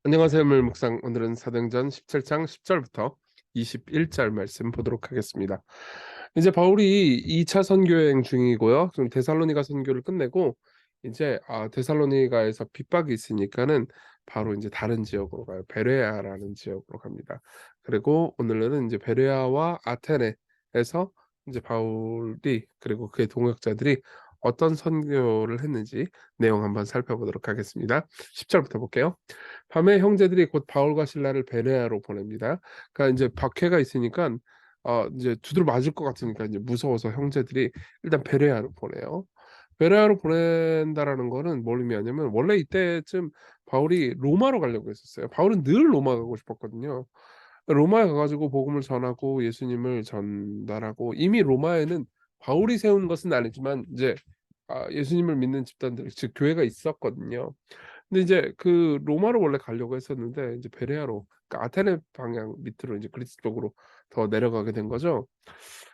안녕하세요. 물묵상 오늘은 사도행전 17장 10절부터 21절 말씀 보도록 하겠습니다. 이제 바울이 2차 선교 여행 중이고요. 지금 데살로니가 선교를 끝내고 이제 데살로니가에서 핍박이 있으니까는 바로 이제 다른 지역으로 가요. 베레아라는 지역으로 갑니다. 그리고 오늘은 이제 베레아와 아테네에서 이제 바울이 그리고 그의 동역자들이 어떤 선교를 했는지 내용 한번 살펴보도록 하겠습니다. 10절부터 볼게요. 밤에 형제들이 곧 바울과 실라를 베레아로 보냅니다. 그러니까 이제 박해가 있으니까 이제 두드려 맞을 것 같으니까 이제 무서워서 형제들이 일단 베레아로 보내요. 베레아로 보낸다라는 거는 뭘 의미하냐면 원래 이때쯤 바울이 로마로 가려고 했었어요. 바울은 늘 로마 가고 싶었거든요. 로마에 가가지고 복음을 전하고 예수님을 전달하고 이미 로마에는 바울이 세운 것은 아니지만 이제 예수님을 믿는 집단들 즉 교회가 있었거든요. 근데 이제 그 로마로 원래 가려고 했었는데 이제 베레아로 그러니까 아테네 방향 밑으로 이제 그리스 쪽으로 더 내려가게 된 거죠.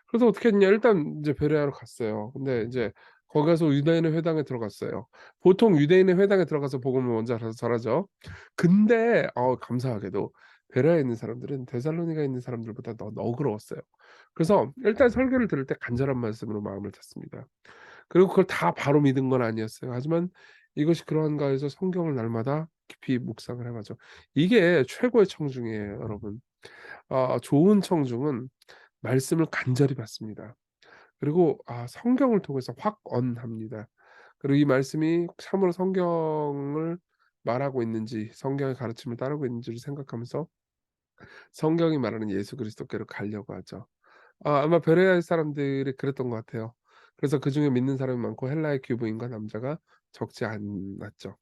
그래서 어떻게 했냐 일단 이제 베레아로 갔어요. 근데 이제 거기 가서 유대인의 회당에 들어갔어요. 보통 유대인의 회당에 들어가서 복음을 먼저 전하죠. 근데 감사하게도 베레아에 있는 사람들은 데살로니가에 있는 사람들보다 더 너그러웠어요. 그래서 일단 설교를 들을 때 간절한 말씀으로 마음을 닫습니다. 그리고 그걸 다 바로 믿은 건 아니었어요. 하지만 이것이 그러한가 해서 성경을 날마다 깊이 묵상을 해 가죠. 이게 최고의 청중이에요, 여러분. 좋은 청중은 말씀을 간절히 받습니다. 그리고 성경을 통해서 확언합니다. 그리고 이 말씀이 참으로 성경을 말하고 있는지 성경의 가르침을 따르고 있는지를 생각하면서 성경이 말하는 예수 그리스도께로 가려고 하죠. 아마 베레아 사람들이 그랬던 것 같아요. 그래서 그중에 믿는 사람이 많고 헬라의 귀부인과 남자가 적지 않았죠.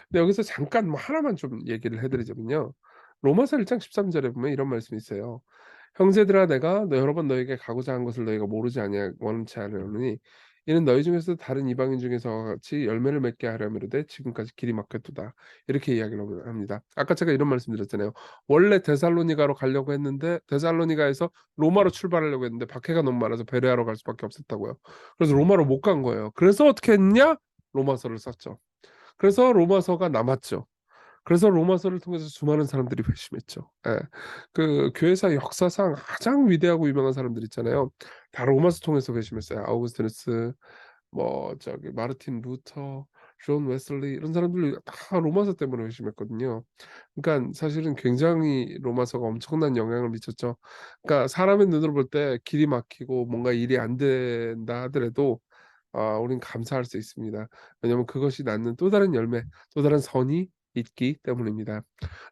근데 여기서 잠깐 뭐 하나만 좀 얘기를 해 드리자면요. 로마서 1장 13 절에 보면 이런 말씀이 있어요. "형제들아 내가 여러 번 너에게 가고자 한 것을 너희가 모르지 아니하 원치 아니하노니 이는 너희 중에서 다른 이방인 중에서와 같이 열매를 맺게 하려미로되 지금까지 길이 막혔도다." 이렇게 이야기를 합니다. 아까 제가 이런 말씀 드렸잖아요. 원래 데살로니가로 가려고 했는데 데살로니가에서 로마로 출발하려고 했는데 박해가 너무 많아서 베레아로 갈 수밖에 없었다고요. 그래서 로마로 못 간 거예요. 그래서 어떻게 했냐? 로마서를 썼죠. 그래서 로마서가 남았죠. 그래서 로마서를 통해서 수많은 사람들이 회심했죠. 예. 그 교회사 역사상 가장 위대하고 유명한 사람들 있잖아요. 다 로마서 통해서 회심했어요. 아우구스티누스, 뭐 저기 마르틴 루터, 존 웨슬리 이런 사람들이 다 로마서 때문에 회심했거든요. 그러니까 사실은 굉장히 로마서가 엄청난 영향을 미쳤죠. 그러니까 사람의 눈으로 볼 때 길이 막히고 뭔가 일이 안 된다 하더라도 우린 감사할 수 있습니다. 왜냐하면 그것이 낳는 또 다른 열매, 또 다른 선이 있기 때문입니다.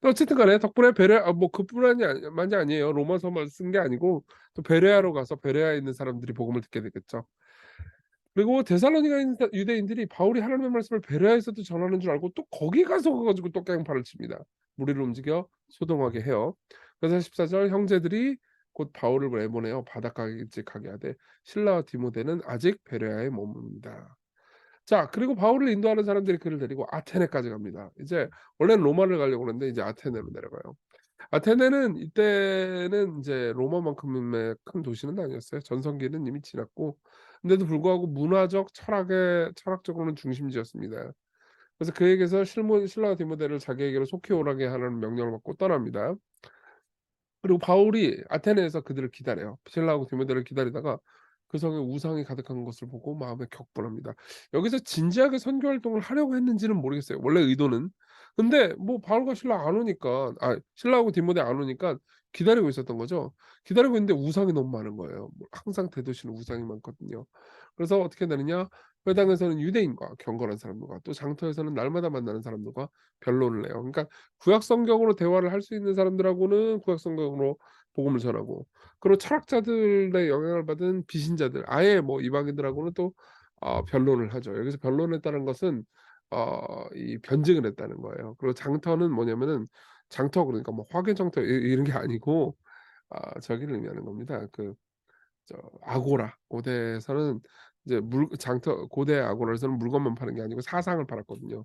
어쨌든 간에 덕분에 베레아 뭐 그뿐만이 만이 아니에요. 로마서만 쓴 게 아니고 또 베레아로 가서 베레아에 있는 사람들이 복음을 듣게 됐겠죠. 그리고 데살로니가에 있는 유대인들이 바울이 하나님의 말씀을 베레아에서도 전하는 줄 알고 또 거기 가서 가지고 또 깽판을 칩니다. 무리를 움직여 소동하게 해요. 그래서 14절 형제들이 곧 바울을 내보내어 바닷가에 가게 하되 실라와 디모데는 아직 베레아에 머뭅니다. 자 그리고 바울을 인도하는 사람들이 그를 데리고 아테네까지 갑니다. 이제 원래는 로마를 가려고 그랬는데 이제 아테네로 내려가요. 아테네는 이때는 인제 로마만큼의 큰 도시는 아니었어요. 전성기는 이미 지났고 근데도 불구하고 문화적, 철학적으로는 중심지였습니다. 그래서 그에게서 신라와 디모데를 자기에게로 속히 오라게 하라는 명령을 받고 떠납니다. 그리고 바울이 아테네에서 그들을 기다려요. 신라하고 디모데를 기다리다가 그 성에 우상이 가득한 것을 보고 마음에 격분합니다. 여기서 진지하게 선교 활동을 하려고 했는지는 모르겠어요. 원래 의도는. 근데 뭐 바울과 신라 안 오니까 신라하고 디모데 안 오니까 기다리고 있었던 거죠. 기다리고 있는데 우상이 너무 많은 거예요. 뭐 항상 대도시는 우상이 많거든요. 그래서 어떻게 되느냐? 회당에서는 유대인과 경건한 사람들과 또 장터에서는 날마다 만나는 사람들과 변론을 해요. 그러니까 구약 성경으로 대화를 할 수 있는 사람들하고는 구약 성경으로 복음을 전하고 그리고 철학자들의 영향을 받은 비신자들 아예 뭐 이방인들하고는 또 변론을 하죠. 여기서 변론했다는 것은 이 변증을 했다는 거예요. 그리고 장터는 뭐냐면은 장터 그러니까 뭐 화개장터 이런 게 아니고 저기를 의미하는 겁니다. 아고라. 고대에서는 이제 물 장터 고대 아고라에서는 물건만 파는 게 아니고 사상을 팔았거든요.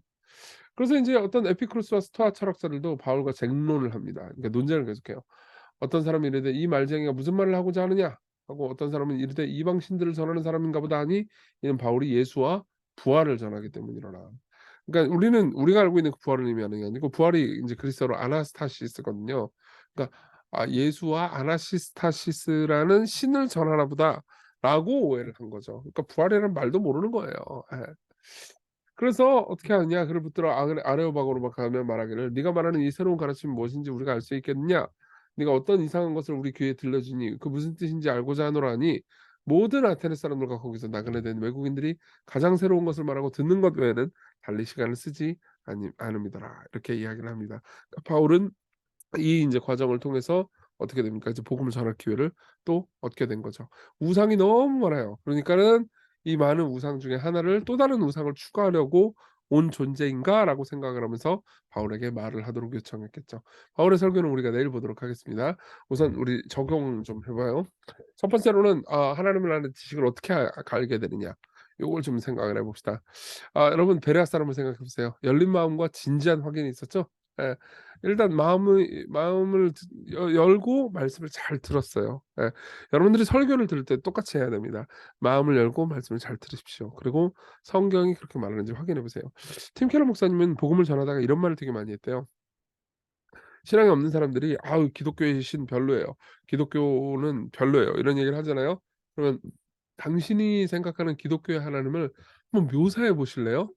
그래서 인제 어떤 에피쿠로스와 스토아 철학자들도 바울과 쟁론을 합니다. 그러니까 논쟁을 계속해요. 어떤 사람이 이르되 "이 말쟁이가 무슨 말을 하고자 하느냐?" 하고 어떤 사람은 이르되 "이방 신들을 전하는 사람인가 보다." 하니 이는 바울이 예수와 부활을 전하기 때문이로라. 그러니까 우리가 알고 있는 그 부활을 의미하는 게 아니고 부활이 인제 그리스어로 아나스타시스거든요. 그러니까 '아 예수와 아나시스타시스라는 신을 전하나 보다.'라고 오해를 한 거죠. 그러니까 부활이라는 말도 모르는 거예요. 예. 그래서 어떻게 하느냐 그를 붙들어 아레오바고로 막 가며 말하기를 "네가 말하는 이 새로운 가르침이 무엇인지 우리가 알 수 있겠느냐? 네가 어떤 이상한 것을 우리 귀에 들려주니 그 무슨 뜻인지 알고자 하노라." 하니 모든 아테네 사람들과 거기서 나그네 된 외국인들이 가장 새로운 것을 말하고 듣는 것 외에는 달리 시간을 쓰지 않음이더라. 이렇게 이야기를 합니다. 그러니까 바울은 이 인제 과정을 통해서 어떻게 됩니까? 이제 복음을 전할 기회를 또 얻게 된 거죠. 우상이 너무 많아요. 그러니까는 '이 많은 우상 중에 하나를 또 다른 우상을 추구하려고 온 존재인가?'라고 생각을 하면서 바울에게 말을 하도록 요청했겠죠. 바울의 설교는 우리가 내일 보도록 하겠습니다. 우선 우리 적용 좀 해 봐요. 첫 번째로는 하나님을 아는 지식을 어떻게 알게 되느냐. 요걸 좀 생각을 해 봅시다. 여러분 베레아 사람을 생각해 보세요. 열린 마음과 진지한 확인이 있었죠? 예. 일단 마음을 열고 말씀을 잘 들었어요. 예. 여러분들이 설교를 들을 때 똑같이 해야 됩니다. 마음을 열고 말씀을 잘 들으십시오. 그리고 성경이 그렇게 말하는지 확인해 보세요. 팀 케러 목사님은 복음을 전하다가 이런 말을 되게 많이 했대요. 신앙이 없는 사람들이 "아우 기독교의 신 별로예요. 기독교는 별로예요." 이런 얘기를 하잖아요. 그러면 당신이 생각하는 기독교의 하나님을 한번 묘사해 보실래요?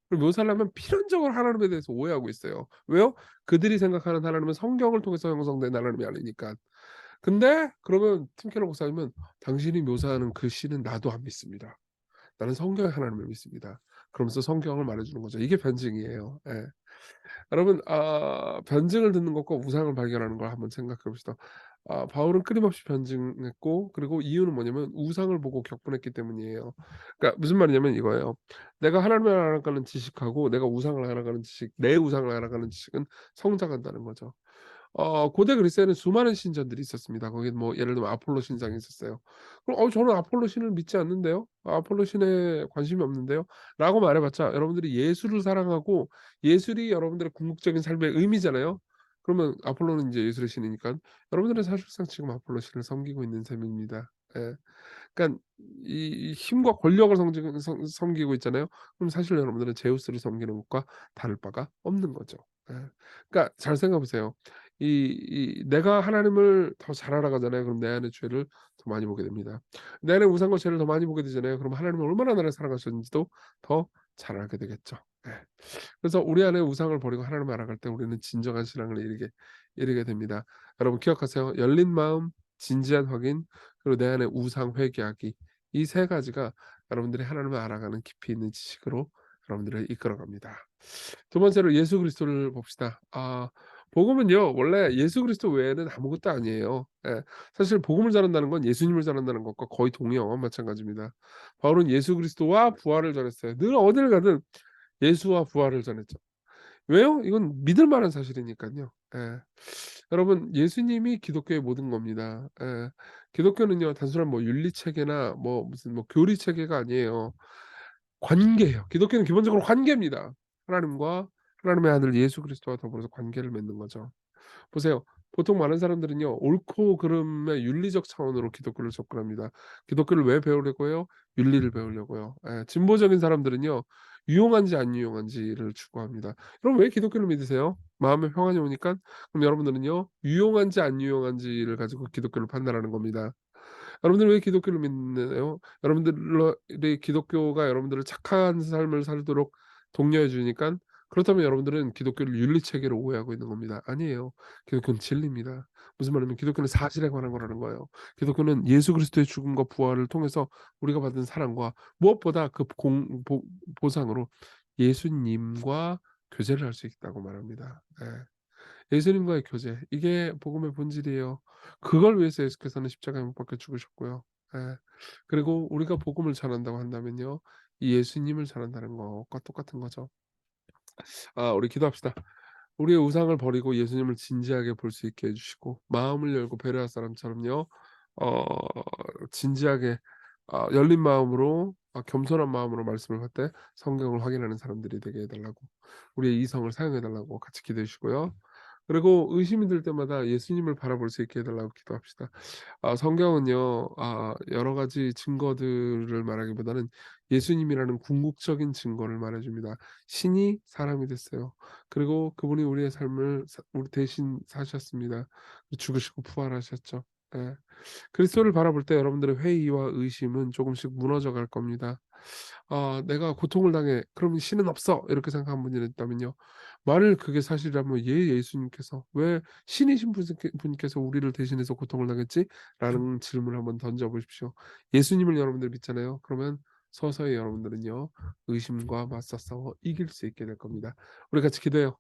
그럼 묘사를 하면 필연적으로 하나님에 대해서 오해하고 있어요. 왜요? 그들이 생각하는 하나님은 성경을 통해서 형성된 하나님이 아니니까. 근데 그러면 팀 케러 목사님은 "당신이 묘사하는 그 신은 나도 안 믿습니다. 나는 성경의 하나님을 믿습니다." 그러면서 성경을 말해 주는 거죠. 이게 변증이에요. 예. 여러분 변증을 듣는 것과 우상을 발견하는 걸 한번 생각해 봅시다. 바울은 끊임없이 변증했고 그리고 이유는 뭐냐면 우상을 보고 격분했기 때문이에요. 그러니까 무슨 말이냐면 이거예요. 내가 하나님을 알아가는 지식하고 내가 우상을 알아가는 지식, 내 우상을 알아가는 지식은 성장한다는 거죠. 고대 그리스에는 수많은 신전들이 있었습니다. 거긴 뭐 예를 들면 아폴로 신상이 있었어요. 그럼 저는 아폴로 신을 믿지 않는데요. 아폴로 신에 관심이 없는데요."라고 말해 봤자 여러분들이 예술을 사랑하고 예술이 여러분들의 궁극적인 삶의 의미잖아요. 그러면 아폴로는 인제 예술의 신이니깐 여러분들은 사실상 지금 아폴로 신을 섬기고 있는 셈입니다. 예. 그러니까 이 힘과 권력을 섬기고 있잖아요. 그럼 사실 여러분들은 제우스를 섬기는 것과 다를 바가 없는 거죠. 예. 그러니까 잘 생각해 보세요. 내가 하나님을 더 잘 알아가잖아요. 그럼 내 안의 죄를 더 많이 보게 됩니다. 내 안의 우상과 죄를 더 많이 보게 되잖아요. 그럼 하나님을 얼마나 나를 사랑하셨는지도 더 잘 알게 되겠죠. 예. 그래서 우리 안에 우상을 버리고 하나님을 알아갈 때 우리는 진정한 신앙을 이루게 됩니다. 여러분 기억하세요. 열린 마음, 진지한 확인, 그리고 내 안에 우상 회개하기. 이 세 가지가 여러분들이 하나님을 알아가는 깊이 있는 지식으로 여러분들을 이끌어 갑니다. 두 번째로 예수 그리스도를 봅시다. 복음은요 원래 예수 그리스도 외에는 아무것도 아니에요. 예. 사실 복음을 전한다는 건 예수님을 전한다는 것과 거의 동의어와 마찬가지입니다. 바울은 예수 그리스도와 부활을 전했어요. 늘 어딜 가든 예수와 부활을 전했죠. 왜요? 이건 믿을 만한 사실이니깐요. 예. 여러분 예수님이 기독교의 모든 겁니다. 예. 기독교는요 단순한 뭐 윤리 체계나 뭐 무슨 뭐 교리 체계가 아니에요. 관계예요. 기독교는 기본적으로 관계입니다. 하나님과 하나님의 아들 예수 그리스도와 더불어서 관계를 맺는 거죠. 보세요. 보통 많은 사람들은요. 옳고 그름의 윤리적 차원으로 기독교를 접근합니다. 기독교를 왜 배우려고요? 윤리를 배우려고요. 예. 진보적인 사람들은요. 유용한지 안 유용한지를 추구합니다. 그럼 왜 기독교를 믿으세요? 마음에 평안이 오니까? 그럼 여러분들은요. 유용한지 안 유용한지를 가지고 기독교를 판단하는 겁니다. 여러분들은 왜 기독교를 믿나요? 여러분들의 기독교가 여러분들을 착한 삶을 살도록 독려해 주니깐 그렇다면 여러분들은 기독교를 윤리 체계로 오해하고 있는 겁니다. 아니에요. 기독교는 진리입니다. 무슨 말이냐면 기독교는 사실에 관한 거라는 거예요. 기독교는 예수 그리스도의 죽음과 부활을 통해서 우리가 받은 사랑과 무엇보다 그 공 보 보상으로 예수님과 교제를 할 수 있다고 말합니다. 예. 예수님과의 교제 이게 복음의 본질이에요. 그걸 위해서 예수께서는 십자가에 못 박혀 죽으셨고요. 예. 그리고 우리가 복음을 전한다고 한다면요. 이 예수님을 전한다는 것과 똑같은 거죠. 우리 기도합시다. 우리의 우상을 버리고 예수님을 진지하게 볼 수 있게 해 주시고 마음을 열고 배려할 사람처럼요. 어 진지하게 열린 마음으로 겸손한 마음으로 말씀을 할 때 성경을 확인하는 사람들이 되게 해 달라고 우리의 이성을 사용해 달라고 같이 기도해 주시고요. 그리고 의심이 들 때마다 예수님을 바라볼 수 있게 해 달라고 기도합시다. 성경은요. 여러 가지 증거들을 말하기보다는 예수님이라는 궁극적인 증거를 말해 줍니다. 신이 사람이 됐어요. 그리고 그분이 우리의 삶을 우리 대신 사셨습니다. 죽으시고 부활하셨죠. 예. 그리스도를 바라볼 때 여러분들의 회의와 의심은 조금씩 무너져 갈 겁니다. '내가 고통을 당해. 그러면 신은 없어.' 이렇게 생각하는 분이 있다면요. 만일 그게 사실이라면 예수님께서 '왜 신이신 분께서 우리를 대신해서 고통을 당했지?'라는 질문을 한번 던져 보십시오. 예수님을 여러분들이 믿잖아요. 그러면 서서히 여러분들은요. 의심과 맞서 싸워 이길 수 있게 될 겁니다. 우리 같이 기도해요.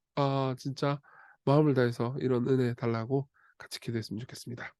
진짜 마음을 다해서 이런 은혜 달라고 같이 기도했으면 좋겠습니다.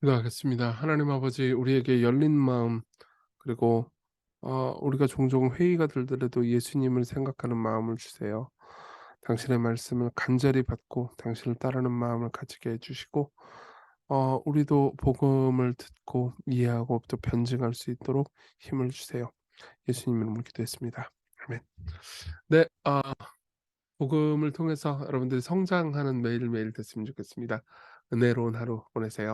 기도하겠습니다. 하나님 아버지, 우리에게 열린 마음, 그리고 우리가 종종 회의가 들더라도 예수님을 생각하는 마음을 주세요. 당신의 말씀을 간절히 받고 당신을 따르는 마음을 가지게 해 주시고, 우리도 복음을 듣고 이해하고 또 변증할 수 있도록 힘을 주세요. 예수님 이름으로 기도했습니다. 아멘. 네, 복음을 통해서 여러분들이 성장하는 매일매일 됐으면 좋겠습니다. 은혜로운 하루 보내세요.